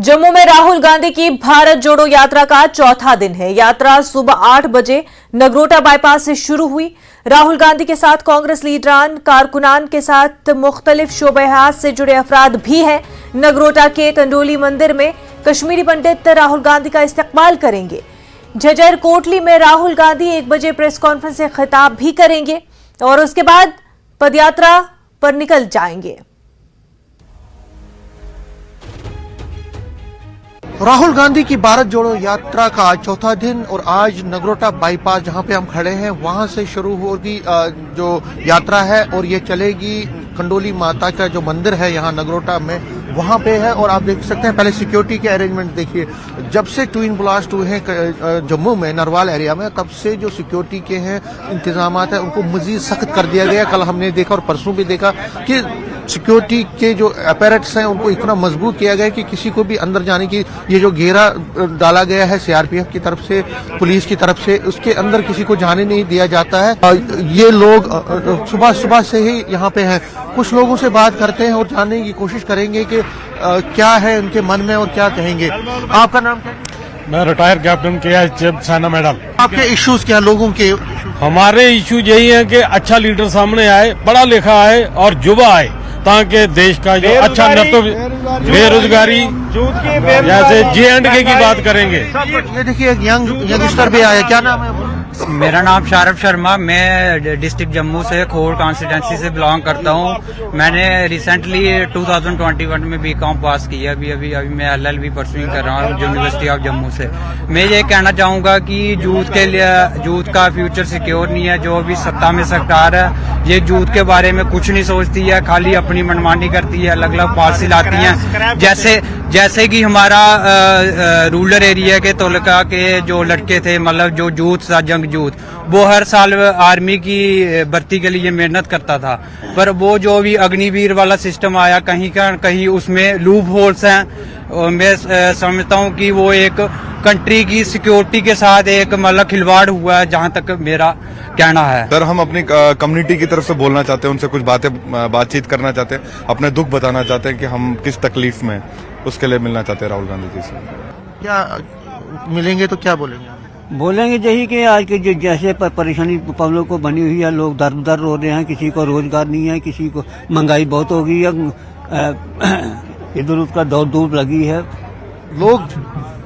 जम्मू में राहुल गांधी की भारत जोड़ो यात्रा का चौथा दिन है। यात्रा सुबह 8 बजे नगरोटा बाईपास से शुरू हुई। राहुल गांधी के साथ कांग्रेस लीडरान, कारकुनान के साथ मुख्तलिफ शोबेहात से जुड़े अफराद भी हैं। नगरोटा के कंडोली मंदिर में कश्मीरी पंडित राहुल गांधी का इस्तकबाल करेंगे। झज्जर कोटली में राहुल गांधी 1 बजे प्रेस कॉन्फ्रेंस से खिताब भी करेंगे और उसके बाद पदयात्रा पर निकल जाएंगे। राहुल गांधी की भारत जोड़ो यात्रा का आज चौथा दिन और आज नगरोटा बाईपास जहां पे हम खड़े हैं वहां से शुरू होगी जो यात्रा है और ये चलेगी खंडोली माता का जो मंदिर है यहाँ नगरोटा में वहां पे है। और आप देख सकते हैं पहले सिक्योरिटी के अरेंजमेंट देखिए, जब से ट्विन ब्लास्ट हुए हैं जम्मू में नरवाल एरिया में तब से जो सिक्योरिटी के हैं इंतजाम है उनको मजीद सख्त कर दिया गया। कल हमने देखा और परसों भी देखा कि सिक्योरिटी के जो अपैरेट्स हैं उनको इतना मजबूत किया गया कि किसी को भी अंदर जाने की ये जो घेरा डाला गया है सीआरपीएफ की तरफ से, पुलिस की तरफ से, उसके अंदर किसी को जाने नहीं दिया जाता है। ये लोग सुबह से ही यहाँ पे हैं। कुछ लोगों से बात करते हैं और जानने की कोशिश करेंगे कि क्या है उनके मन में और क्या कहेंगे। आपका नाम क्या है? मैं रिटायर्ड कैप्टन के सेना मेडल। आपके इश्यूज क्या लोगों के? हमारे इश्यू यही है कि अच्छा लीडर सामने आए, पढ़ा लिखा आए और युवा आए ताकि देश का जो अच्छा बेरोजगारी जैसे J&K की बात करेंगे। ये देखिए एक यंगस्टर भी आया, क्या नाम है? मेरा नाम शारफ शर्मा, मैं डिस्ट्रिक्ट जम्मू से खोड़ कॉन्स्टिट्यूंसी से बिलोंग करता हूँ। मैंने रिसेंटली 2021 में बीकॉम पास किया। अभी मैं LLB परसुइंग कर रहा हूँ यूनिवर्सिटी ऑफ जम्मू से। मैं ये कहना चाहूँगा कि यूथ के लिए यूथ का फ्यूचर सिक्योर नहीं है। जो अभी सत्ता में सरकार है ये यूथ के बारे में कुछ नहीं सोचती है, खाली अपनी मनमानी करती है, अलग अलग पॉलिसी लाती है। जैसे कि हमारा रूरल एरिया के तोलका के जो लड़के थे, मतलब जो यूथ था, जंग यूथ, वो हर साल आर्मी की भर्ती के लिए मेहनत करता था। पर वो जो भी अग्निवीर वाला सिस्टम आया कहीं उसमें लूप होल्स हैं। मैं समझता हूँ कि वो एक कंट्री की सिक्योरिटी के साथ एक मतलब खिलवाड़ हुआ है, जहाँ तक मेरा कहना है। सर हम अपनी कम्युनिटी की तरफ से बोलना चाहते हैं, उनसे कुछ बातचीत करना चाहते हैं, अपने दुख बताना चाहते हैं कि हम किस तकलीफ में, उसके लिए मिलना चाहते हैं राहुल गांधी जी से। क्या मिलेंगे तो क्या बोलेंगे? बोलेंगे यही कि आज के जैसे परेशानी पब्लिक को बनी हुई है, लोग दर रो रहे हैं, किसी को रोजगार नहीं है, किसी को महंगाई बहुत हो गई है, इधर उसका दौड़ धूप लगी है। लोग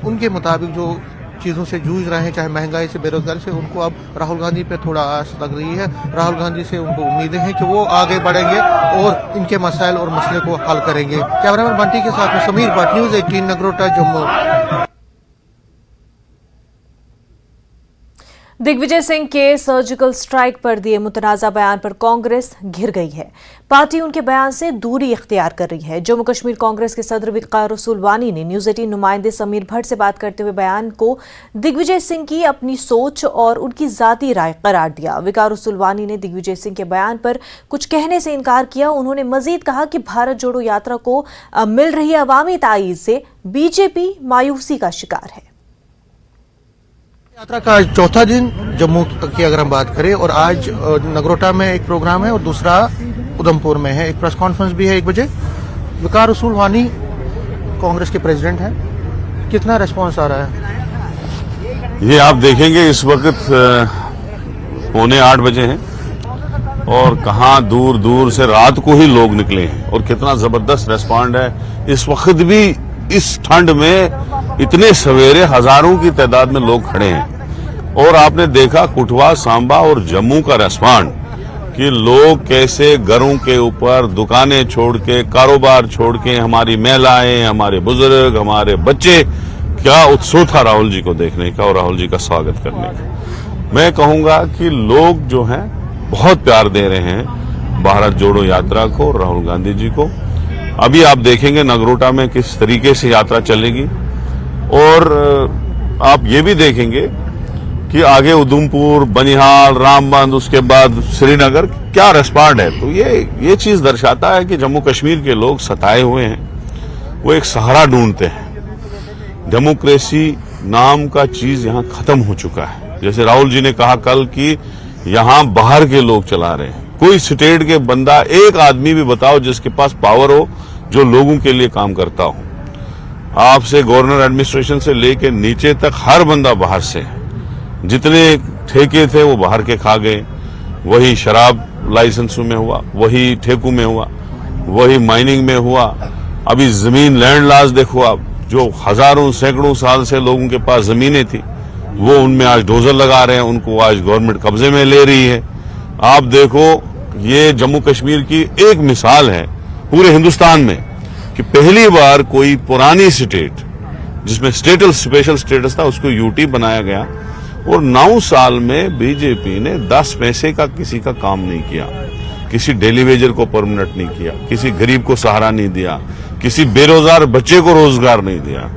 उनके मुताबिक जो चीजों से जूझ रहे हैं, चाहे महंगाई से, बेरोजगारी से, उनको अब राहुल गांधी पे थोड़ा आस लग रही है। राहुल गांधी से उनको उम्मीदें हैं कि वो आगे बढ़ेंगे और इनके मसाइल और मसले को हल करेंगे। कैमरामैन बंटी के साथ में समीर भट्ट, न्यूज़ 18 नगरोटा जम्मू। दिग्विजय सिंह के सर्जिकल स्ट्राइक पर दिए मुतनाज़ा बयान पर कांग्रेस घिर गई है। पार्टी उनके बयान से दूरी इख्तियार कर रही है। जम्मू कश्मीर कांग्रेस के सदर वकार रसूल वानी ने न्यूज़ 18 नुमाइंदे समीर भट्ट से बात करते हुए बयान को दिग्विजय सिंह की अपनी सोच और उनकी जाती राय करार दिया। वकार रसूल वानी ने दिग्विजय सिंह के बयान पर कुछ कहने से इनकार किया। उन्होंने मजीद कहा कि भारत जोड़ो यात्रा को मिल रही अवामी तायीद से बीजेपी मायूसी का शिकार है। यात्रा का चौथा दिन जम्मू की अगर हम बात करें, और आज नगरोटा में एक प्रोग्राम है और दूसरा उधमपुर में है। एक प्रेस कॉन्फ्रेंस भी है 1 बजे। वकार रसूल वानी कांग्रेस के प्रेसिडेंट हैं, कितना रिस्पांस आ रहा है? ये आप देखेंगे इस वक्त 7:45 बजे हैं और कहां दूर दूर से रात को ही लोग निकले हैं और कितना जबरदस्त रिस्पॉन्ड है। इस वक्त भी इस ठंड में इतने सवेरे हजारों की तादाद में लोग खड़े हैं और आपने देखा कुटवा, सांबा और जम्मू का रेस्पॉन्ड कि लोग कैसे घरों के ऊपर दुकानें छोड़ के, कारोबार छोड़ के, हमारी महिलाएं, हमारे बुजुर्ग, हमारे बच्चे, क्या उत्सुक था राहुल जी को देखने का और राहुल जी का स्वागत करने का। मैं कहूंगा कि लोग जो हैं बहुत प्यार दे रहे हैं भारत जोड़ो यात्रा को, राहुल गांधी जी को। अभी आप देखेंगे नगरोटा में किस तरीके से यात्रा चलेगी और आप ये भी देखेंगे कि आगे उधमपुर, बनिहाल, रामबंद, उसके बाद श्रीनगर क्या रिस्पॉन्ड है। तो ये चीज दर्शाता है कि जम्मू कश्मीर के लोग सताए हुए हैं, वो एक सहारा ढूंढते हैं। डेमोक्रेसी नाम का चीज यहां खत्म हो चुका है। जैसे राहुल जी ने कहा कल कि यहां बाहर के लोग चला रहे हैं। कोई स्टेट के बंदा, एक आदमी भी बताओ जिसके पास पावर हो, जो लोगों के लिए काम करता हो। आपसे गवर्नर एडमिनिस्ट्रेशन से लेके नीचे तक हर बंदा बाहर से, जितने ठेके थे वो बाहर के खा गए। वही शराब लाइसेंसों में हुआ, वही ठेकों में हुआ, वही माइनिंग में हुआ। अभी जमीन लैंड लॉज देखो आप, जो हजारों सैकड़ों साल से लोगों के पास जमीनें थी वो उनमें आज डोजर लगा रहे हैं, उनको आज गवर्नमेंट कब्जे में ले रही है। आप देखो, ये जम्मू कश्मीर की एक मिसाल है पूरे हिंदुस्तान में कि पहली बार कोई पुरानी स्टेट जिसमें स्पेशल स्टेटस था उसको यूटी बनाया गया और 9 साल में बीजेपी ने 10 पैसे का किसी का काम नहीं किया, किसी डेली वेजर को परमानेंट नहीं किया, किसी गरीब को सहारा नहीं दिया, किसी बेरोजगार बच्चे को रोजगार नहीं दिया।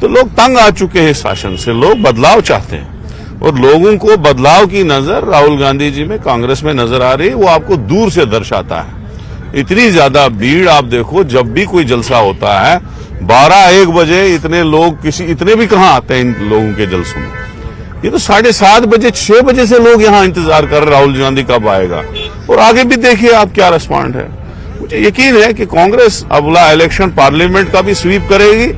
तो लोग तंग आ चुके हैं शासन से, लोग बदलाव चाहते हैं और लोगों को बदलाव की नजर राहुल गांधी जी में, कांग्रेस में नजर आ रही है। वो आपको दूर से दर्शाता है। इतनी ज्यादा भीड़ आप देखो, जब भी कोई जलसा होता है 12-1 बजे इतने लोग इतने भी कहां आते हैं इन लोगों के जलसों में। ये तो 7:30 बजे 6 बजे से लोग यहां इंतजार कर रहे राहुल गांधी कब आएगा। और आगे भी देखिए आप क्या रिस्पॉन्ड है। मुझे यकीन है कि कांग्रेस अगला इलेक्शन पार्लियामेंट का भी स्वीप करेगी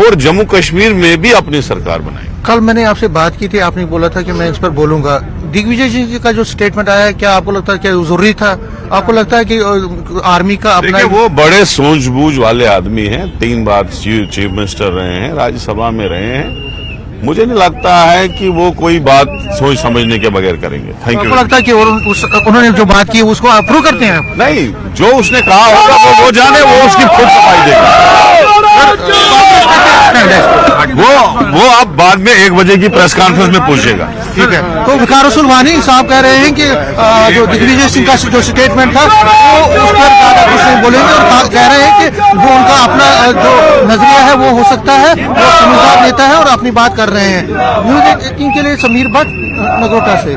और जम्मू कश्मीर में भी अपनी सरकार बनाएगी। कल मैंने आपसे बात की थी, आपने बोला था कि मैं इस पर बोलूंगा। दिग्विजय जी का जो स्टेटमेंट आया है, क्या आपको लगता है कि जरूरी था? आपको लगता है कि आर्मी का अपना, वो बड़े सूझबूझ वाले आदमी हैं, 3 बार चीफ मिनिस्टर रहे हैं, राज्यसभा में रहे हैं। मुझे नहीं लगता है कि वो कोई बात सोच समझने के बगैर करेंगे। Thank you. आपको लगता है कि उन्होंने जो बात की उसको अप्रूव करते हैं? नहीं, जो उसने कहा होगा वो जाने, वो उसकी खुद सफाई देगा। वो अब बाद में 1 बजे की प्रेस कॉन्फ्रेंस में पूछेगा। ठीक है। तो वकार रसूल वानी साहब कह रहे हैं कि जो दिग्विजय सिंह का जो स्टेटमेंट था वो उस पर ज्यादा कुछ नहीं बोलेंगे और कह रहे हैं कि वो उनका अपना जो नजरिया है वो हो सकता है, वो समझदार नेता है और अपनी बात कर रहे हैं। न्यूज़ 18 के लिए समीर भट्ट, नगरोटा से।